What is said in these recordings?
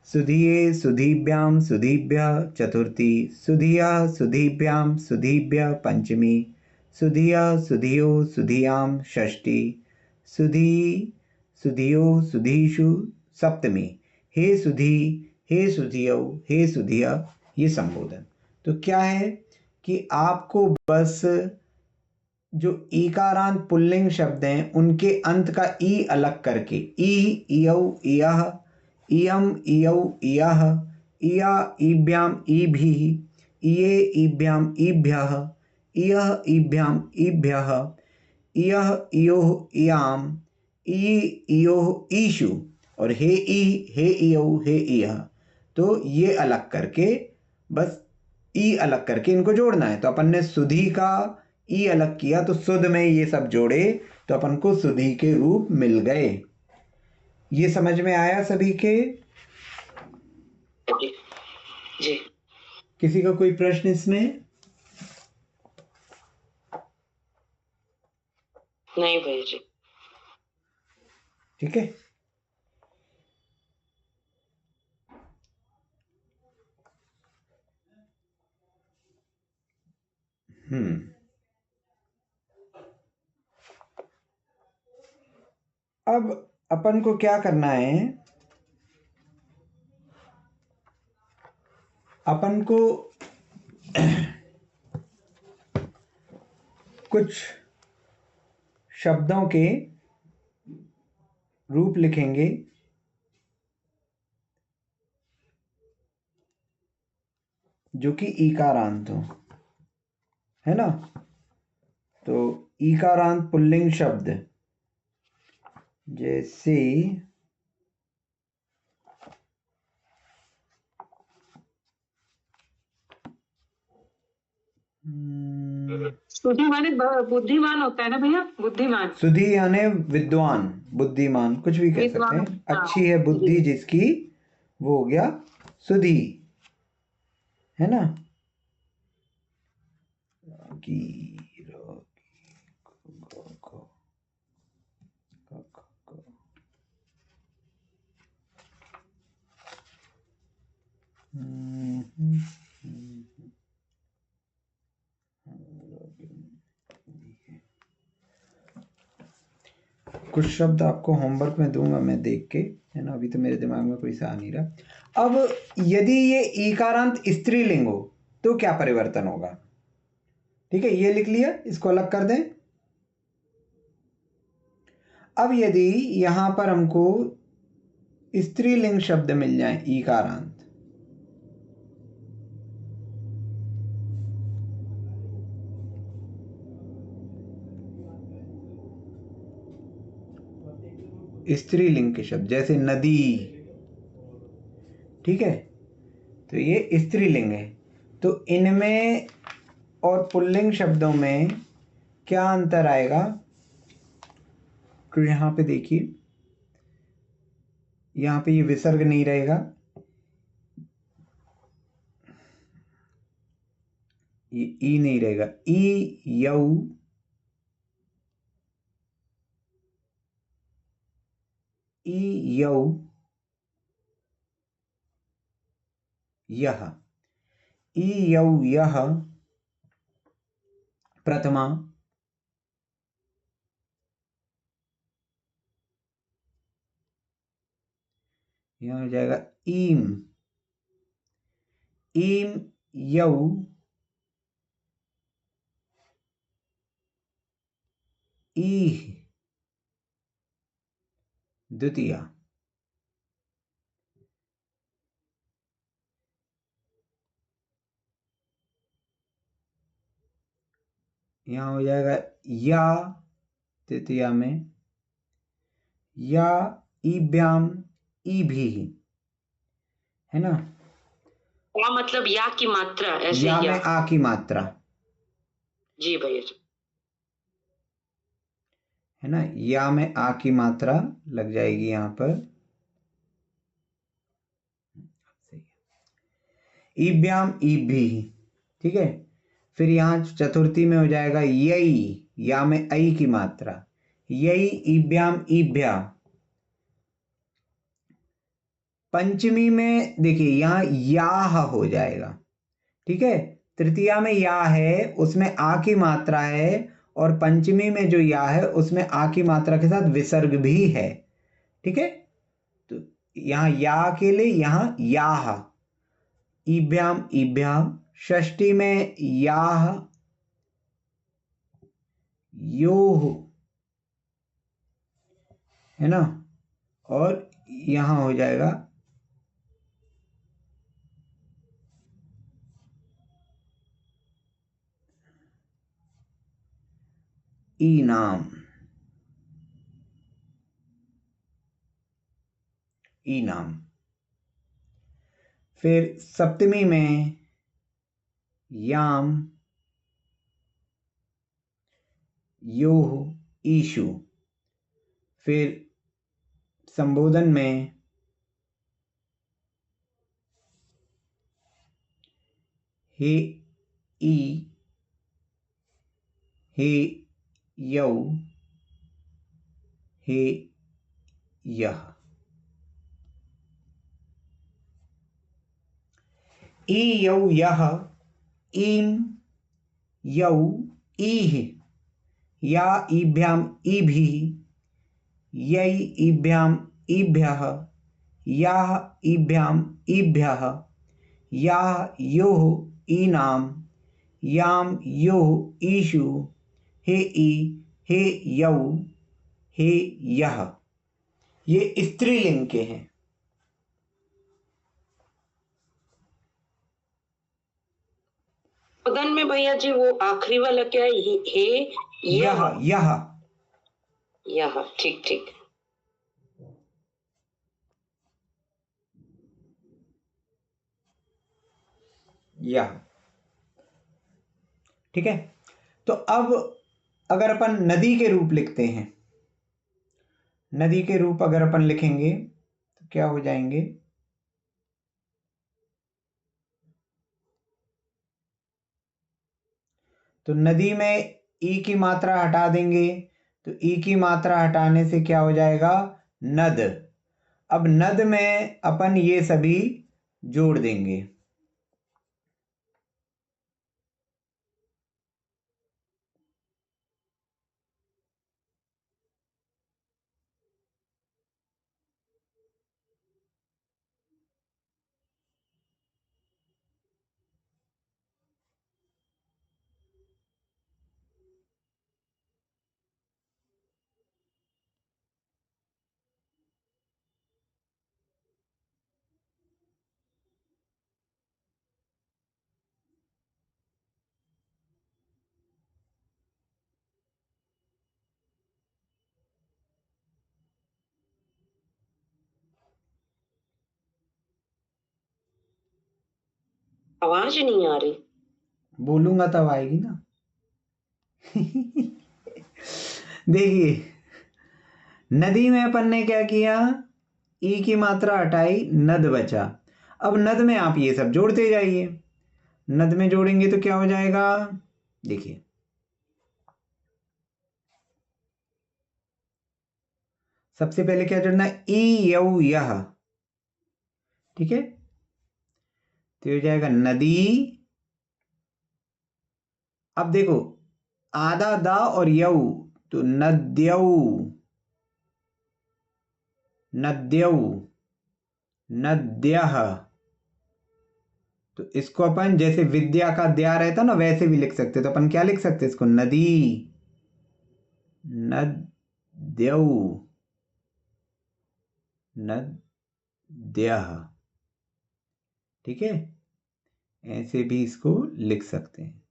सुधिये सुधीभ्यां सुधीभ्यः चतुर्थी, सुधिया सुधीभ्यां सुधीभ्यः पंचमी, सुधिया सुधियो सुधियां षष्ठी, सुधी सुधियो सुधीषु सप्तमी। हे सुधी, हे सुधियो, हे सुधिया, ये संबोधन। तो क्या है कि आपको बस जो ईकारांत पुल्लिंग शब्द हैं उनके अंत का ई अलग करके, ई इयौ इयः, इयम इयौ इयः, इया ईभ्याम ईभिः, इये ईभ्याम ईभ्यः, इयः ईभ्याम ईभ्यः, इयः इयोः इयाम, ई इयोः ईशु, और हे ई, हे इयौ, हे इयः। तो ये अलग करके, बस ई अलग करके इनको जोड़ना है। तो अपन ने सुधी का ई अलग किया तो सुध में ये सब जोड़े तो अपन को सुधी के रूप मिल गए। ये समझ में आया सभी के? जी। किसी का कोई प्रश्न इसमें? नहीं भैया जी। ठीक है। अब अपन को क्या करना है, अपन को कुछ शब्दों के रूप लिखेंगे जो कि ईकारांत हो, है ना। तो ईकारांत पुल्लिंग शब्द जैसे सुधी माने बुद्धिमान होता है ना भैया, बुद्धिमान। सुधी यानी विद्वान, बुद्धिमान, कुछ भी कह सकते हैं। अच्छी है बुद्धि जिसकी, वो हो गया सुधी, है ना। कुछ शब्द आपको होमवर्क में दूंगा मैं देख के, है ना। अभी तो मेरे दिमाग में कोई सा आ नहीं रहा। अब यदि ये ईकारांत स्त्रीलिंग हो तो क्या परिवर्तन होगा? ठीक है, ये लिख लिया, इसको अलग कर दें। अब यदि यहां पर हमको स्त्रीलिंग शब्द मिल जाए ईकारांत, स्त्रीलिंग के शब्द जैसे नदी, ठीक है, तो ये स्त्रीलिंग है। तो इनमें और पुल्लिंग शब्दों में क्या अंतर आएगा? तो यहां पे देखिए, यहां पे ये विसर्ग नहीं रहेगा, ये ई नहीं रहेगा, ई यौ, ई यौ यह, ई यौ यह प्रथमा, यहां हो जाएगा ईम, ईम यौ, ई द्वितीया, यहां हो जाएगा या तृतीया में, या ईभ्याम ईभी, है ना। या मतलब या की मात्रा, ऐसे या में आ की मात्रा, जी भैया जी, है ना। या में आ की मात्रा लग जाएगी यहां पर। ईभ्याम ईभी, ठीक है। फिर यहां चतुर्थी में हो जाएगा यई, या में आई की मात्रा, यई ईभ्याम ईभ्या, पंचमी में देखिए यहाँ याह हो जाएगा, ठीक है। तृतीया में या है, उसमें आ की मात्रा है, और पंचमी में जो या है उसमें आ की मात्रा के साथ विसर्ग भी है, ठीक है। तो यहाँ या के लिए यहाँ याह, ईभ्याम ईभ्याम। षष्ठी में याह योह, है ना, और यहाँ हो जाएगा ईनाम, ईनाम। फिर सप्तमी में याम योह ईशु। फिर संबोधन में हे ई, हे यौ, हे यह। ई यौ यह, ईम यौ ईह, या ईभ्याम ईभिः, यै ईभ्याम ईभ्यः, याः ईभ्याम ईभ्यः, याः योः ईनाम, याम योः ईशु, हे ई, हे यौ, हे यह। ये स्त्रीलिंग के हैं। उदन में भैया जी वो आखिरी वाला क्या है? हे यह, यह, यह, ठीक ठीक। यह, ठीक है। तो अब अगर अपन नदी के रूप लिखते हैं, नदी के रूप अगर अपन लिखेंगे तो क्या हो जाएंगे? तो नदी में ई की मात्रा हटा देंगे, तो ई की मात्रा हटाने से क्या हो जाएगा? नद। अब नद में अपन ये सभी जोड़ देंगे। आवाज नहीं आ रही। बोलूंगा तब आएगी ना। देखिए, नदी में अपन ने क्या किया? ई की मात्रा हटाई, नद बचा। अब नद में आप ये सब जोड़ते जाइए। नद में जोड़ेंगे तो क्या हो जाएगा? देखिए, सबसे पहले क्या जोड़ना है? ई यौ यह, ठीक है। तो ये हो जाएगा नदी। अब देखो, आधा दा और यौ, तो नद्यौ, नद्यौ, नद्यः। तो इसको अपन जैसे विद्या का द्या रहता ना, वैसे भी लिख सकते। तो अपन क्या लिख सकते इसको? नदी, नद्यौ, नद्यः, ठीक है। ऐसे भी इसको लिख सकते हैं।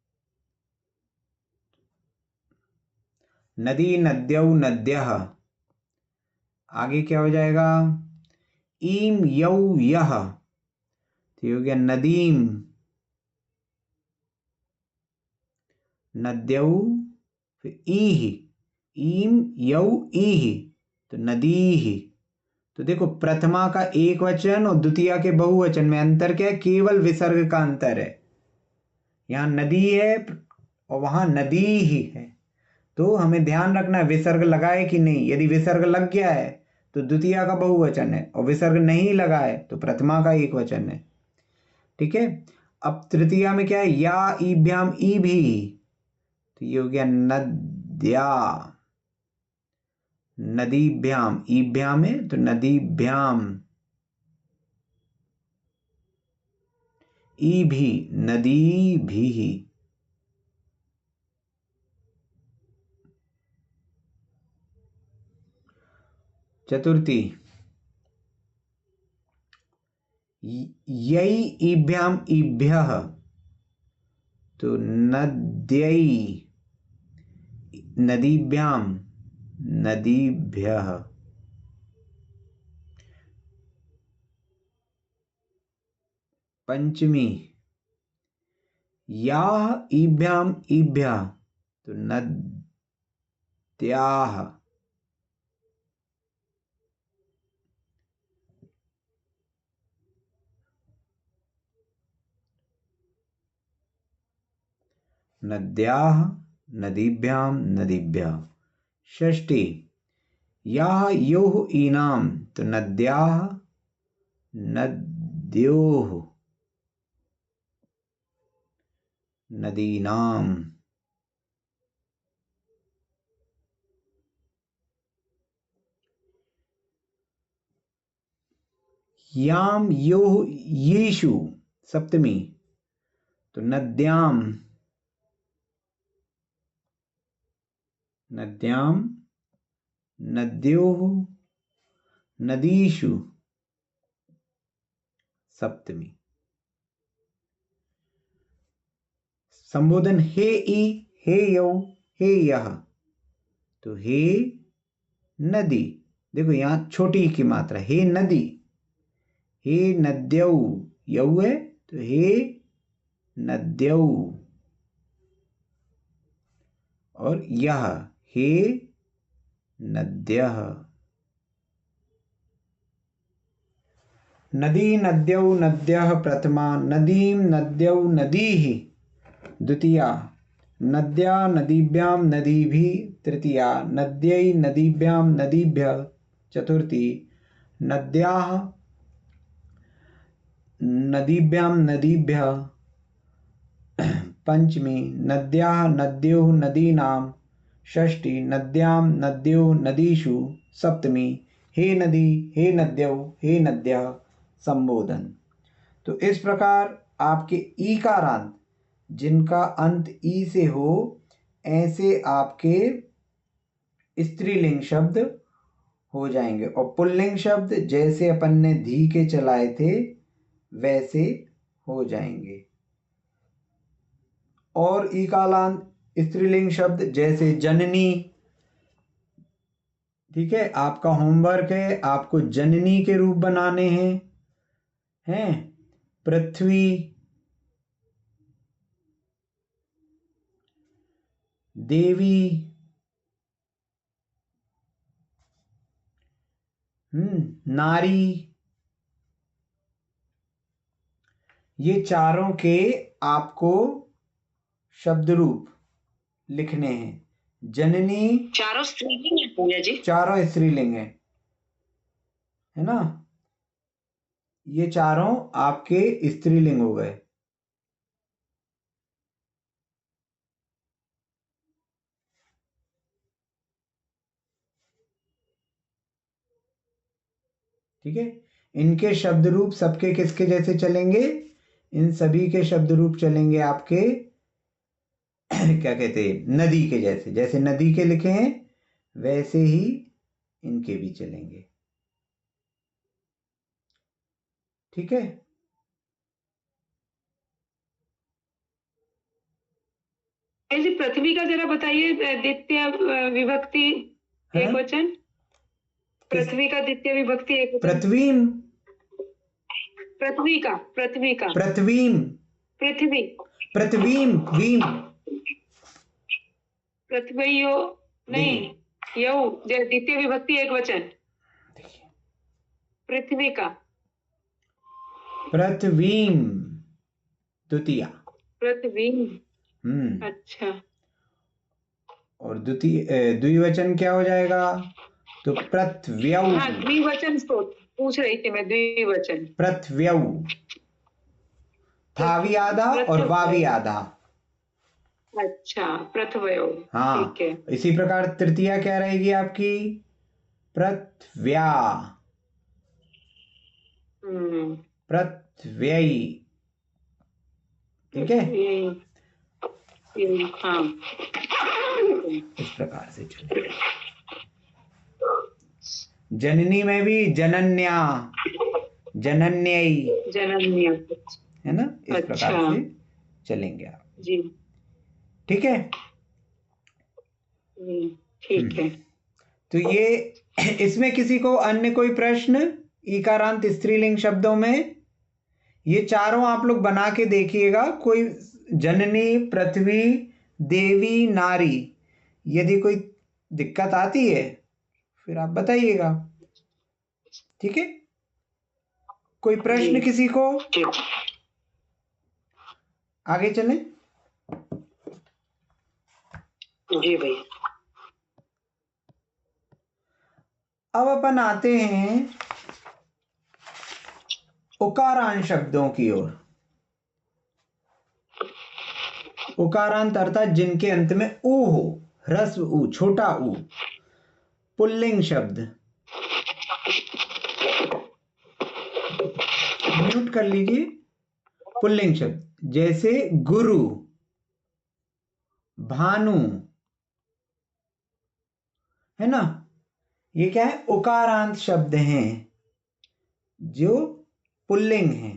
नदी, नद्यौ, नद्यः। आगे क्या हो जाएगा? ईम यौ यह, तो ये हो गया नदीम, नद्यौ, फिर ईह, ईम यौ ईह, तो नदीह। तो देखो, प्रथमा का एक वचन और द्वितीया के बहुवचन में अंतर क्या है? केवल विसर्ग का अंतर है। यहाँ नदी है और वहां नदी ही है। तो हमें ध्यान रखना है विसर्ग लगाए कि नहीं। यदि विसर्ग लग गया है तो द्वितीया का बहुवचन है, और विसर्ग नहीं लगा है तो प्रथमा का एक वचन है। ठीक है। अब तृतीया में क्या है, या ईभ्याम ई भी, तो ये हो गया नद्या, नदीभ्याम, ईभ्याम है तो नदीभ्याम, ई भी नदी भी। चतुर्थी, यै ईभ्याम ईभ्यः, तो नद्यै, नदीभ्याम नदीभ्यः। पंचमी, याः ईभ्याम ईभ्यः, तो नद्याः। नद्याः नदीभ्याम नदीभ्यः। षष्ठी, याः योः ईनाम, तो नद्याः नद्योः नदीनाम। याम योः येषु, सप्तमी, तो नद्याम नद्याम नद्योः नदीषु, सप्तमी। संबोधन, हे ई, हे यौ, हे यः, तो हे नदी, देखो यहां छोटी ई की मात्रा, हे नदी, हे नद्यौ, यौ है तो हे नद्यौ, और यह हे नद्यः। नदी नद्यौ नद्यः प्रथमा, नदीं नद्यौ नदीः द्वितीया, नद्या नदीभ्यां नदीभिः तृतीया, नद्यै नदीभ्यां नदीभ्यः चतुर्थी, नद्याः नदीभ्यां नदीभ्यः पंचमी, नद्याः नद्योः नदीनां षष्ठी, नद्यां नद्योः नदीषु सप्तमी, हे नदी हे नद्यौ हे नद्यः। संबोधन। तो इस प्रकार आपके ईकारांत जिनका अंत ई से हो, ऐसे आपके स्त्रीलिंग शब्द हो जाएंगे, और पुल्लिंग शब्द जैसे अपन ने धी के चलाए थे वैसे हो जाएंगे। और ईकारांत स्त्रीलिंग शब्द जैसे जननी, ठीक है, आपका होमवर्क है, आपको जननी के रूप बनाने हैं पृथ्वी, देवी, नारी, ये चारों के आपको शब्द रूप लिखने हैं। जननी, चारों स्त्रीलिंग है भैया जी? चारों स्त्रीलिंग है ना, ये चारों आपके स्त्रीलिंग हो गए। ठीक है, इनके शब्द रूप सबके किसके जैसे चलेंगे, इन सभी के शब्द रूप चलेंगे आपके क्या कहते हैं, नदी के जैसे, जैसे नदी के लिखे हैं वैसे ही इनके भी चलेंगे। ठीक है, जी पृथ्वी का जरा बताइए, द्वितीय विभक्ति एक वचन, पृथ्वी का द्वितीय विभक्ति एक वचन। पृथ्वीम, पृथ्वी का, पृथ्वी का, पृथ्वीम, पृथ्वी, पृथ्वीम, वीम, पृथ्वीयो नहीं, यौ द्वितीय विभक्ति एक वचन, पृथ्वी का, पृथ्वीम द्वितीया, पृथ्वी। अच्छा, और द्वितीय द्विवचन क्या हो जाएगा, तो पृथ्व्यौ। हाँ, द्विवचन पूछ रही थी मैं, द्विवचन। पृथ्व्यौ, था भी आधा और वा भी आधा। अच्छा, पृथ्व्यो। हाँ, ठीक है। इसी प्रकार तृतीया क्या रहेगी आपकी? पृथ्व्या, पृथ्व्यै। ठीक है, हाँ, इस प्रकार से चले। जननी में भी जनन्या, जनन्यै, जनन्य। है ना, इस प्रकार अच्छा। से चलेंगे आप। जी। ठीक है। ठीक है। तो ये इसमें किसी को अन्य कोई प्रश्न ईकारांत स्त्रीलिंग शब्दों में? ये चारों आप लोग बना के देखिएगा। कोई जननी, पृथ्वी, देवी, नारी, यदि कोई दिक्कत आती है फिर आप बताइएगा। ठीक है, कोई प्रश्न किसी को? आगे चलें। जी भैया। अब अपन आते हैं उकारांत शब्दों की ओर। उकारांत अर्थात जिनके अंत में ऊ हो, ह्रस्व ऊ, छोटा ऊ। पुल्लिंग शब्द, म्यूट कर लीजिए। पुल्लिंग शब्द जैसे गुरु, भानु, है ना, ये क्या है? उकारांत शब्द हैं जो पुल्लिंग हैं।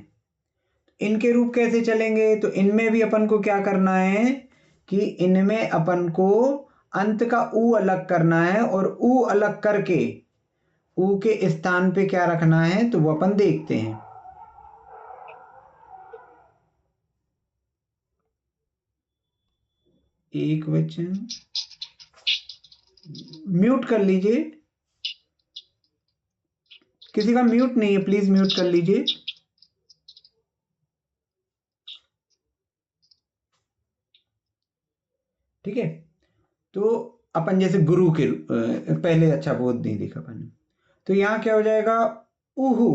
इनके रूप कैसे चलेंगे? तो इनमें भी अपन को क्या करना है कि इनमें अपन को अंत का ऊ अलग करना है, और ऊ अलग करके ऊ के स्थान पे क्या रखना है तो वो अपन देखते हैं। एक वचन, म्यूट कर लीजिए। किसी का म्यूट नहीं है, प्लीज म्यूट कर लीजिए। ठीक है, तो अपन जैसे गुरु के पहले अच्छा बोध नहीं देखा अपन, तो यहां क्या हो जाएगा? उहु,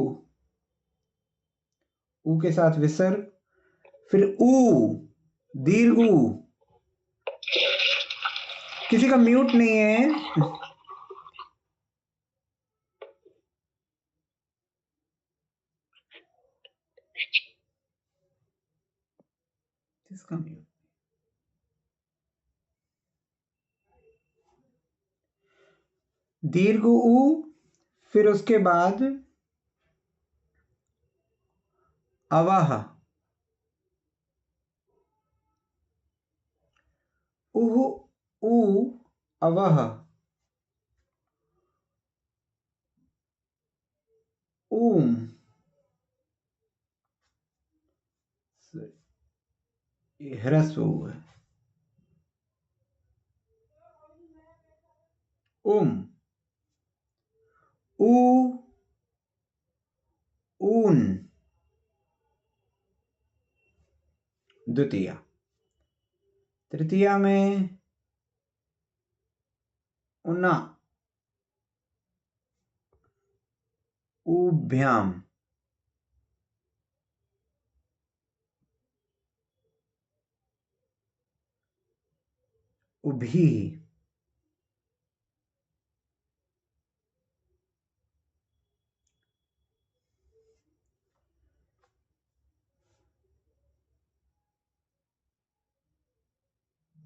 ऊ के साथ विसर्ग, फिर ऊ, दीर्घ ऊ। किसी का म्यूट नहीं है? किसका म्यूट? दीर्घ ऊ, फिर उसके बाद अवाह, उह, ऊ, अवह, ऊम, ये ह्रस्व ऊ है, उम, ऊ, ऊन, द्वितीया। तृतीया में उना, उभ्याम, उभी,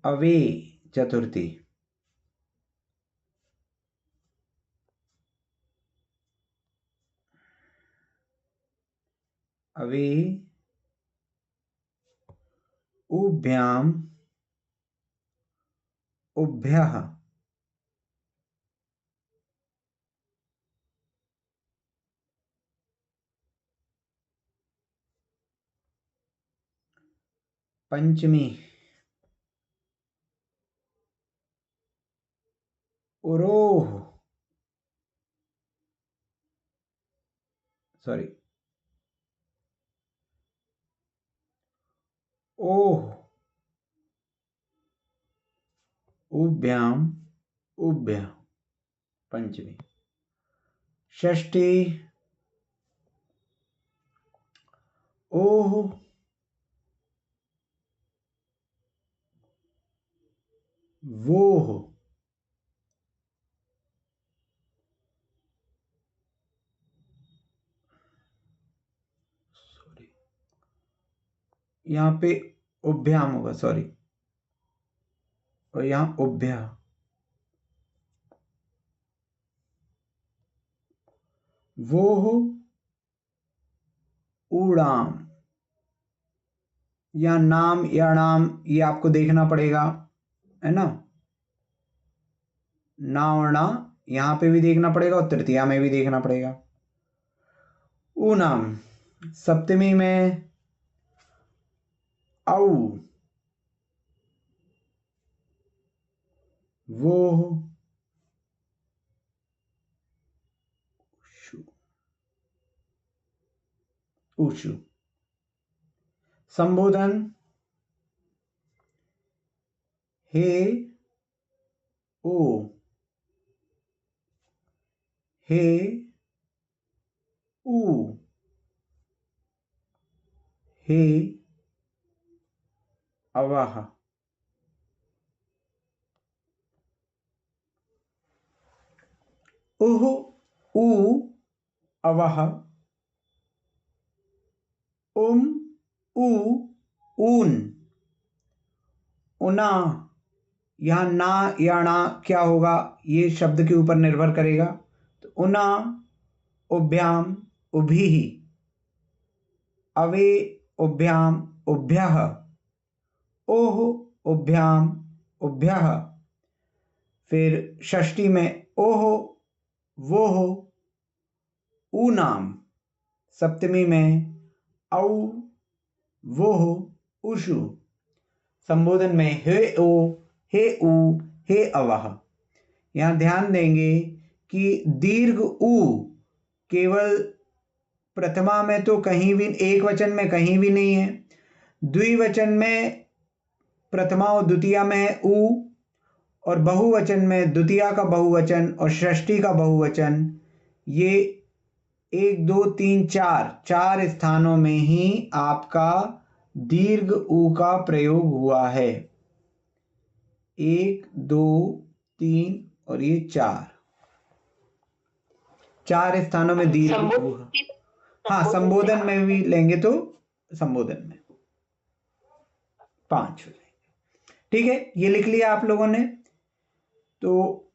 अवे, चतुर्थी। अवे, उभ्याम, उभ्यः, पंचमी, उरोह, सॉरी, ओह, उभ्याम, उभ्य, पंचमी। षष्ठी ओह, वोह, सॉरी यहाँ पे उभ्याम होगा, सॉरी, और यहाँ उभ्या, वोह, उड़ाम, या नाम या नाम, ये आपको देखना पड़ेगा, है ना, ना और ना यहाँ पे भी देखना पड़ेगा और तृतीया में भी देखना पड़ेगा। ऊनाम, सप्तमी में औ, वो, ऊशु। संबोधन हे, ओ, हे, ऊ, हे, अवाह, उह, ऊ, अवाह, ऊ, ऊन, उना, यहाँ ना या ना क्या होगा, ये शब्द के ऊपर निर्भर करेगा। तो उना, उभ्याम, उभी, अवे, उभ्याम, उभ्यः, ओह, उभ्याम, उभ्यः। फिर षष्ठी में ओह, वोह, ऊनाम। सप्तमी में औ, वोह, उषु। संबोधन में हे ओ, हे ऊ, हे अवह। यहाँ ध्यान देंगे कि दीर्घ ऊ केवल प्रथमा में तो कहीं भी, एक वचन में कहीं भी नहीं है। द्विवचन में प्रथमा और द्वितीया में है ऊ, और बहुवचन में द्वितीया का बहुवचन और षष्ठी का बहुवचन, ये 1 2 3 4 स्थानों में ही आपका दीर्घ ऊ का प्रयोग हुआ है। 1 2 3 और ये 4 स्थानों में दीर्घ ऊ। हाँ, संबोधन में भी लेंगे तो संबोधन में 5 हो जाएंगे। ठीक है, ये लिख लिया आप लोगों ने। तो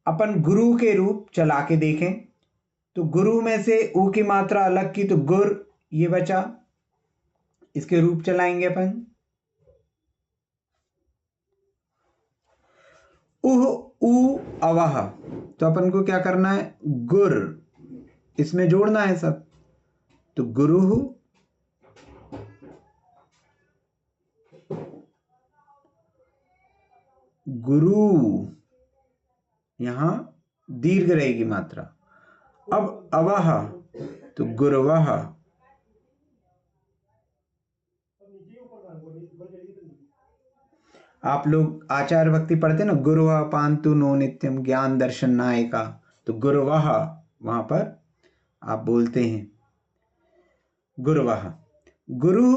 अपन गुरु के रूप चला के देखें तो गुरु में से ऊ की मात्रा अलग की तो गुर, ये बचा, इसके रूप चलाएंगे अपन। उह, ऊ, अवह, तो अपन को क्या करना है, गुर, इसमें जोड़ना है सब। तो गुरु, गुरु, यहां दीर्घ रहेगी मात्रा। अब अवह तो गुरवह। आप लोग आचार्य भक्ति पढ़ते ना, गुरुवः पांतु नो नित्यम ज्ञान दर्शन नायका, तो गुरुवः वहां पर आप बोलते हैं गुरुवः। गुरु,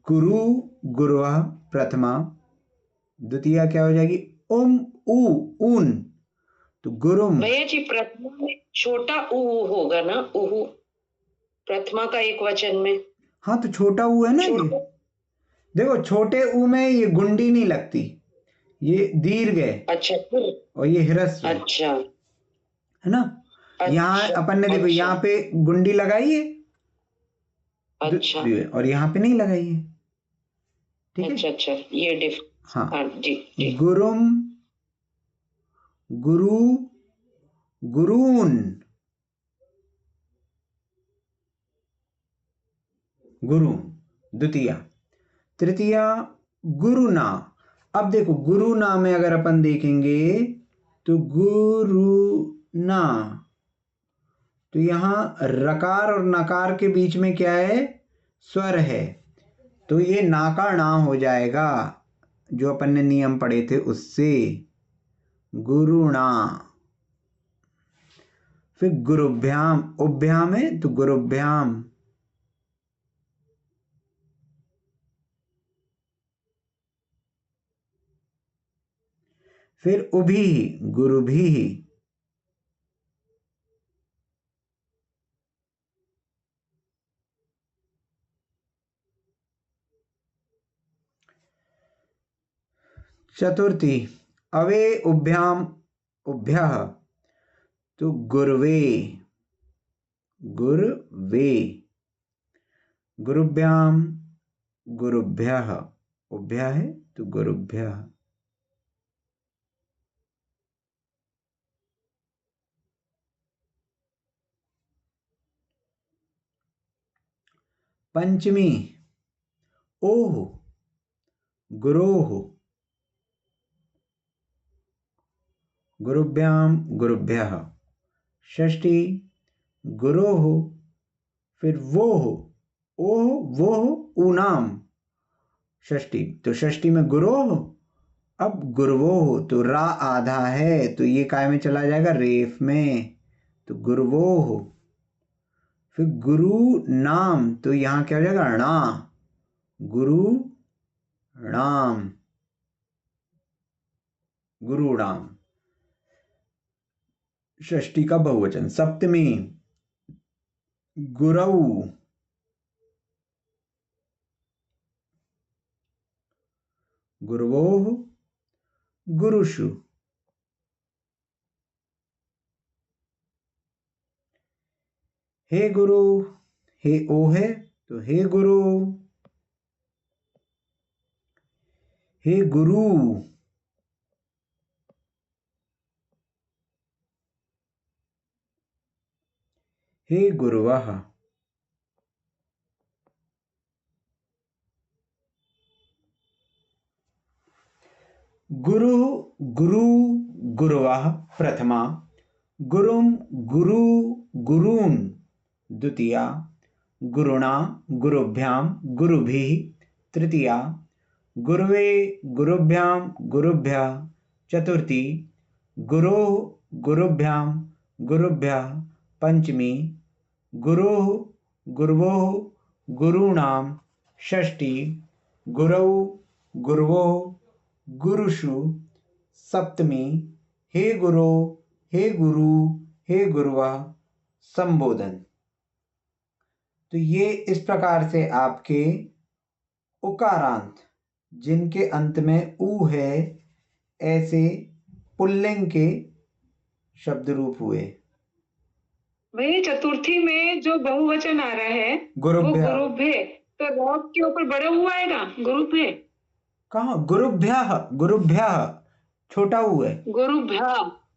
गुरु, गुरुवः प्रथमा। द्वितीया क्या हो जाएगी, उम, ऊ, ऊन, तो गुरुम। भैया जी प्रथमा में छोटा ऊ होगा ना, ऊ प्रथमा का एक वचन में। हाँ, तो छोटा ऊ है ना ये। देखो छोटे ऊ में ये गुंडी नहीं लगती, ये दीर्घ है। अच्छा, और ये ह्रस्व है। अच्छा, है ना। अच्छा, यहाँ अपन ने देखो, यहाँ पे गुंडी लगाई है, अच्छा, और यहाँ पे नहीं लगाई है। ठीक है, अच्छा, अच्छा, ये हाँ, जी, जी। गुरुम, गुरु, गुरून, गुरु द्वितीया। तृतीया गुरुना। अब देखो गुरुना में अगर अपन देखेंगे तो गुरुना, तो यहां रकार और नकार के बीच में क्या है, स्वर है, तो ये ना का ना हो जाएगा, जो अपन ने नियम पढ़े थे उससे, गुरुणा। फिर गुरुभ्याम, उभ्याम है तो गुरुभ्याम। फिर उभी, गुरुभी। चतुर्थी अवे उभ्याम उभ्यः तो गुर्वे, गुर्वे। गुरुभ्याम गुरुभ्यः, उभ्यः है तो गुरुभ्यः। पंचमी ओह, गुरोः, गुरुभ्याम गुरुभ्यः। षष्ठी गुरोः, फिर वोः, ओह वोः ऊनाम। षष्ठी तो षष्ठी में गुरोः, अब गुरुवोः तो रा आधा है तो ये काय में चला जाएगा, रेफ में, तो गुरुवोः। फिर गुरु नाम तो यहां क्या हो जाएगा, णा, गुरु नाम, गुरुणाम। षष्ठी का बहुवचन। सप्तमी गुरौ, गुरुवोः, गुरुषु। हे गुरु, हे ओ है तो हे गुरु, हे गुरु। हे गुरुवः। गुरु, गुरु, गुरुवः प्रथमा, गुरुम, गुरु, गुरून् द्वितीया, गुरुणा, गुरुभ्याम, गुरुभिः तृतीया, गुरुवे, गुरुभ्याम, गुरुभ्यः चतुर्थी, गुरोः, गुरुभ्याम, गुरुभ्यः पंचमी, गुरोः, गुरुवोः, गुरूणाम षष्ठी, गुरौ, गुरुवोः, गुरुषु सप्तमी, हे गुरु, हे गुरु, हे गुरुवः संबोधन। तो ये इस प्रकार से आपके उकारांत जिनके अंत में ऊ है ऐसे पुल्लिंग के शब्द रूप हुए। भाई चतुर्थी में जो बहुवचन आ रहा है वो गुरुभ्यः, गुरुभ्य, तो रॉब के ऊपर बड़ा हुआ आएगा गुरुभ्य। कहाँ गुरुभ्यः, गुरुभ्यः छोटा हुआ है, गुरुभ्या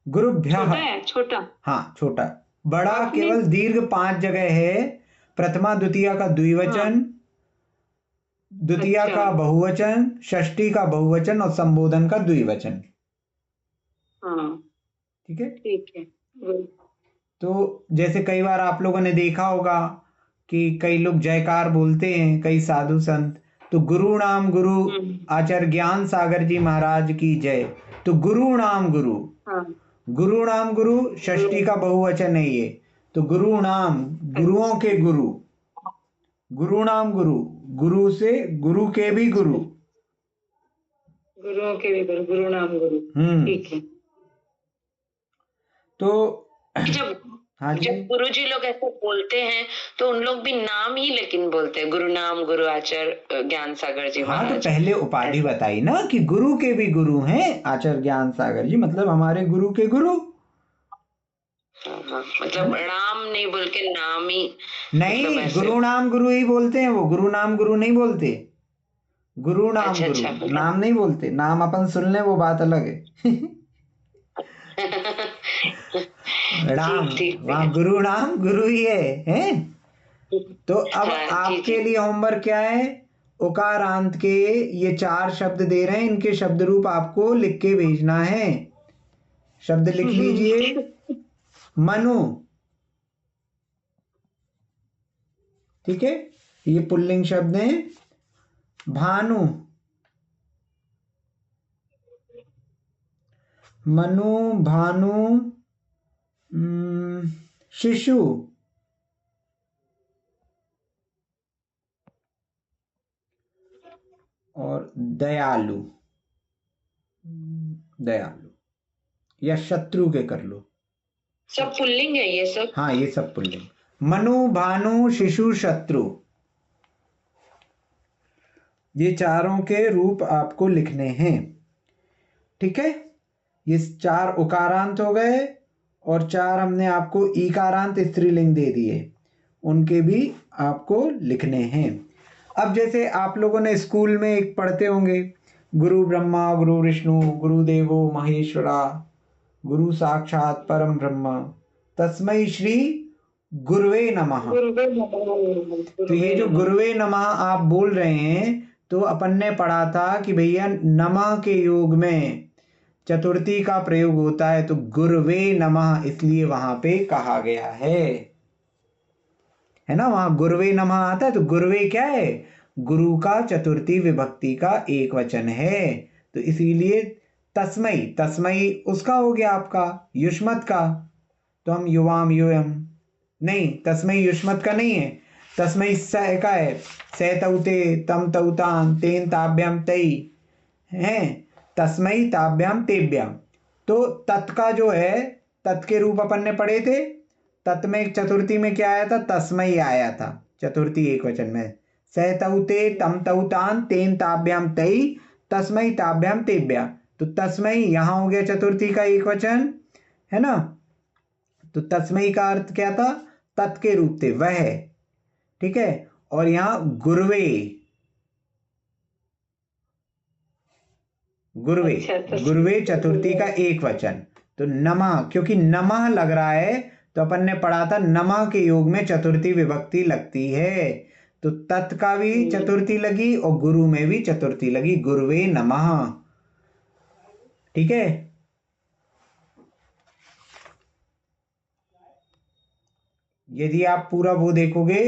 गुरुभ्यः छोटा है, छोटा। हाँ छोटा, बड़ा आपने केवल दीर्घ 5 जगह है। प्रथमा द्वितीया का द्विवचन, द्वितीया अच्छा का बहुवचन, षष्ठी का बहुवचन और संबोधन का द्विवचन। हाँ ठीक है। ठीक है। गुड। तो जैसे कई बार आप लोगों ने देखा होगा कि कई लोग जयकार बोलते हैं, कई साधु संत, तो गुरु नाम गुरु आचार्य ज्ञान सागर जी महाराज की जय, तो गुरु नाम गुरु, हाँ गुरु नाम गुरु षष्ठी का बहुवचन है ये, तो गुरु नाम गुरुओं के गुरु, गुरु नाम गुरु, गुरु से गुरु के भी गुरु, गुरुओं के भी गुरु, गुरु नाम गुरु। ठीक है। तो जब हाँ जी, जब गुरु जी लोग ऐसे बोलते हैं तो उन लोग भी नाम ही लेकिन बोलते हैं, गुरु नाम गुरु आचार्य ज्ञान सागर जी हाँ तो महाराज। पहले उपाधि बताई ना कि गुरु के भी गुरु हैं आचार्य ज्ञान सागर जी, मतलब हमारे गुरु के गुरु। हाँ, मतलब राम नहीं बोल के नाम ही, नहीं मतलब ऐसे। गुरु नाम गुरु ही बोलते हैं वो, गुरु नाम गुरु नहीं बोलते, गुरु नाम अच्छा, गुरु, अच्छा। नाम नहीं बोलते, नाम अपन सुन ले वो बात अलग है। राम, ठीक वहाँ गुरु नाम गुरु ही है? तो अब हाँ, आपके लिए होमवर्क क्या है, उकारांत के ये 4 शब्द दे रहे हैं, इनके शब्द रूप आपको लिख के भेजना है। शब्द लिख लीजिए। मनु, ठीक है, ये पुल्लिंग शब्द हैं। भानु, मनु भानु, शिशु, और दयालु, दयालु, या शत्रु के कर लो। सब पुल्लिंग है ये सब? हाँ, ये सब पुल्लिंग। मनु, भानु, शिशु, शत्रु, ये चारों के रूप आपको लिखने हैं। ठीक है, ये 4 उकारांत हो गए और 4 हमने आपको ईकारांत स्त्रीलिंग दे दिए, उनके भी आपको लिखने हैं। अब जैसे आप लोगों ने स्कूल में एक पढ़ते होंगे, गुरु ब्रह्मा गुरु विष्णु गुरु देवो महेश्वरा गुरु साक्षात परम ब्रह्म तस्मै श्री गुरुवे नमः। तो ये जो गुरुवे नमः आप बोल रहे हैं, तो अपन ने पढ़ा था कि भैया नमः के योग में चतुर्थी का प्रयोग होता है, तो गुरुवे नमः इसलिए वहां पे कहा गया है ना, वहां गुरुवे नमः आता है। तो गुरुवे क्या है? गुरु का चतुर्थी विभक्ति का एक वचन है, तो इसीलिए तस्मै, तस्मै उसका हो गया आपका युष्मत का, तो हम युवाम युयम नहीं, तस्मै युष्मत का नहीं है, तस्मै स का है, से तौते तम तौतान तेन ताभ्याम तई है, तस्मै ताभ्याम तेभ्याम। तो तत् का जो है, तत् के रूप अपन ने पढ़े थे, तत् में चतुर्थी में क्या आया था? तस्मै आया था चतुर्थी एक वचन में, से तौते तम तौतान तेन ताभ्याम तई तस्मै ताभ्याम तेभ्या। तो तस्मै यहां हो गया चतुर्थी का एक वचन, है ना। तो तस्मै का अर्थ क्या था? तत् के रूप थे वह, ठीक है। और यहां गुरुवे, गुरुवे, गुरुवे चतुर्थी का एक वचन। तो नमः, क्योंकि नमः लग रहा है, तो अपन ने पढ़ा था नमः के योग में चतुर्थी विभक्ति लगती है, तो तत् का भी चतुर्थी लगी और गुरु में भी चतुर्थी लगी, गुरुवे नमः। ठीक है। यदि आप पूरा वो देखोगे,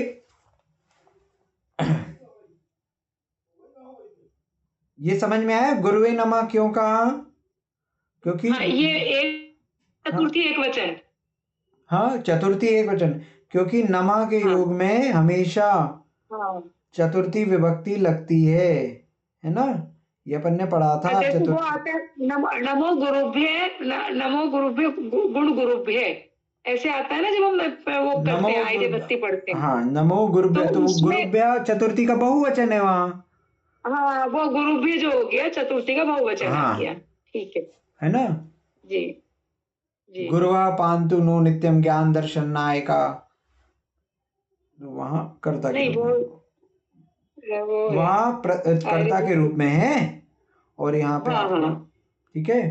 ये समझ में आया गुरुवे नमः क्यों कहा? क्योंकि हाँ, ये एक चतुर्थी एक वचन। हाँ, चतुर्थी एक वचन, क्योंकि नमा के योग में हमेशा चतुर्थी विभक्ति लगती है ना। ये अपन ने पढ़ा था जैसे वो आता है नमो गुरुभ्य, नमो गुरुभ्य गुण गुरुभ्य, ऐसे आता है ना जब हम वो करते हैं, आयते भक्ति पढ़ते हैं। हाँ, नमो गुरुभ्य, तो वो गुरुभ्य चतुर्थी का बहुवचन है वहाँ। हाँ, वो गुरुभ्य जो हो गया चतुर्थी का बहुवचन आ गया, ठीक है ना जी। जी, गुरुवा पांतु नो नित्यम ज्ञान दर्शन नायका, वहां कर्ता के रूप में, वहां कर्ता के रूप में है, और यहाँ पे ठीक है।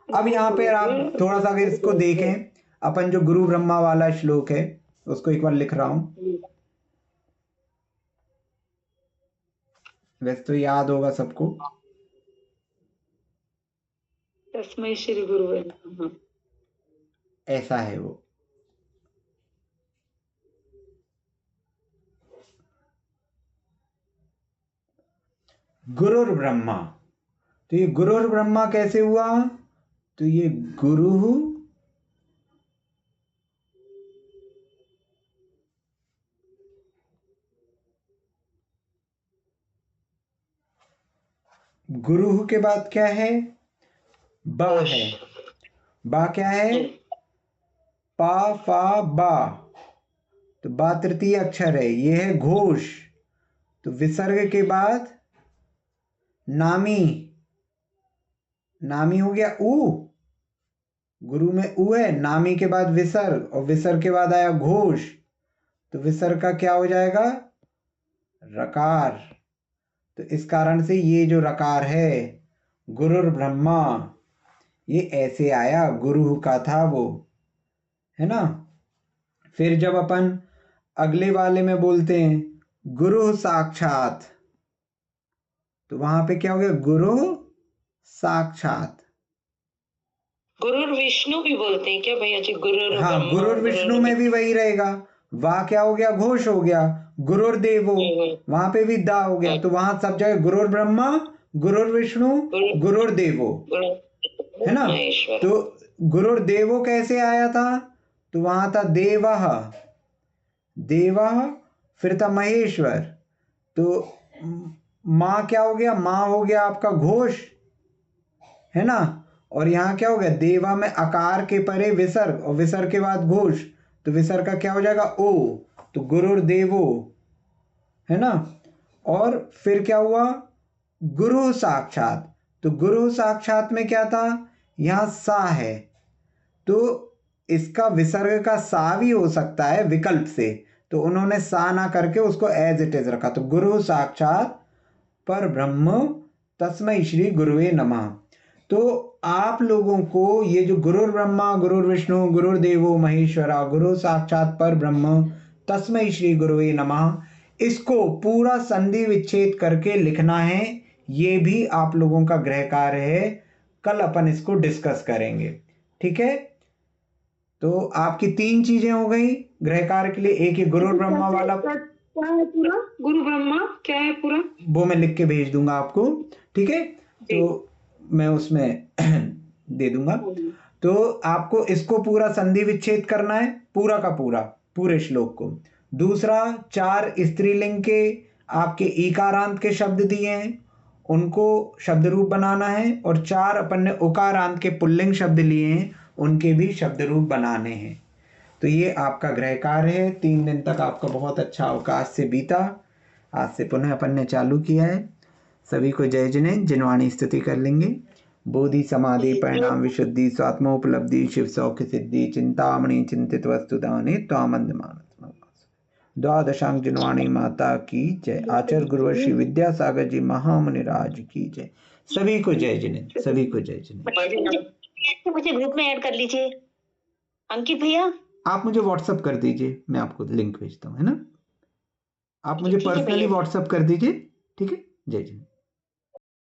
अब यहाँ पे आप थोड़ा सा अगर इसको देखें, अपन जो गुरु ब्रह्मा वाला श्लोक है उसको एक बार लिख रहा हूं, वैसे तो याद होगा सबको, तस्मै श्री गुरुवे नमः, ऐसा है वो। गुरुर ब्रह्मा, तो ये गुरुर ब्रह्मा कैसे हुआ? तो ये गुरु गुरु के बाद क्या है? बा है। बा क्या है? पा फा बा, तो बा तृतीय अक्षर है, ये है घोष। तो विसर्ग के बाद नामी, नामी हो गया ऊ, गुरु में ऊ है, नामी के बाद विसर्ग, और विसर्ग के बाद आया घोष, तो विसर्ग का क्या हो जाएगा? रकार। तो इस कारण से ये जो रकार है गुरुर ब्रह्मा, ये ऐसे आया, गुरु का था वो, है ना। फिर जब अपन अगले वाले में बोलते हैं गुरु साक्षात, तो वहां पे क्या हो गया? गुरु साक्षात। गुरुर विष्णु भी बोलते हैं क्या भैया जी? गुरुर, हाँ, गुरुर विष्णु में भी वही रहेगा, वाह क्या हो गया? घोष हो गया। गुरुर देवो, वहां पे भी दा हो गया, तो वहां सब जगह गुरुर ब्रह्मा, गुरुर विष्णु, गुरुर देवो, है ना। तो गुरुर देवो कैसे आया था? तो वहां था देवः, देवः, फिर था महेश्वर, तो माँ क्या हो गया, माँ हो गया आपका घोष, है ना। और यहाँ क्या हो गया, देवा में अकार के परे विसर्ग और विसर्ग के बाद घोष, तो विसर्ग का क्या हो जाएगा ओ, तो गुरुर्देवो, है ना। और फिर क्या हुआ, गुरु साक्षात, तो गुरु साक्षात में क्या था, यहाँ सा है, तो इसका विसर्ग का सा भी हो सकता है विकल्प से, तो उन्होंने सा ना करके उसको एज इट इज रखा, तो गुरु साक्षात पर ब्रह्म तस्मै श्री गुरुवे नमः। तो आप लोगों को ये जो गुरुर ब्रह्मा गुरुर विष्णु गुरुर्देवो महेश्वरा गुरु साक्षात पर ब्रह्म तस्मै श्री गुरुवे नमः, इसको पूरा संधि विच्छेद करके लिखना है। ये भी आप लोगों का गृह कार्य है, कल अपन इसको डिस्कस करेंगे, ठीक है। तो आपकी 3 चीजें हो गई गृह कार्य के लिए। एक ये गुरु ब्रह्मा वाला, क्या है पूरा, गुरु ब्रह्मा क्या है पूरा, वो मैं लिख के भेज दूंगा आपको, ठीक है, तो मैं उसमें दे दूंगा। तो आपको इसको पूरा संधि विच्छेद करना है, पूरा का पूरा, पूरे श्लोक को। दूसरा, 4 स्त्रीलिंग के आपके ईकारांत के शब्द दिए हैं, उनको शब्द रूप बनाना है, और 4 अपन ने उकारांत के पुल्लिंग शब्द लिए हैं, उनके भी शब्द रूप बनाने हैं। तो ये आपका गृह कार्य है। 3 दिन तक आपका बहुत अच्छा अवकाश से बीता, आज से पुनः अपन ने चालू किया है। सभी को जय जिनेन्द्र। जिनवाणी स्तुति कर लेंगे। बोधि समाधि परिणाम विशुद्धि स्वात्मोपलब्धि शिव सौख्य सिद्धि चिंतामणि चिंतित वस्तु दाने त्वामंद मानस। द्वादशांग जिनवाणी माता की जय। आचार्य गुरुवर श्री विद्यासागर जी महामुनि राज की जय। सभी को जय जिनेन्द्र, सभी को जय जिनेन्द्र। मुझे ग्रुप में ऐड कर लीजिए अंकित भैया। आप मुझे व्हाट्सअप कर दीजिए, मैं आपको लिंक भेजता हूँ, है ना। आप मुझे पर्सनली व्हाट्सअप कर दीजिए, ठीक है। जय जिनेन्द्र।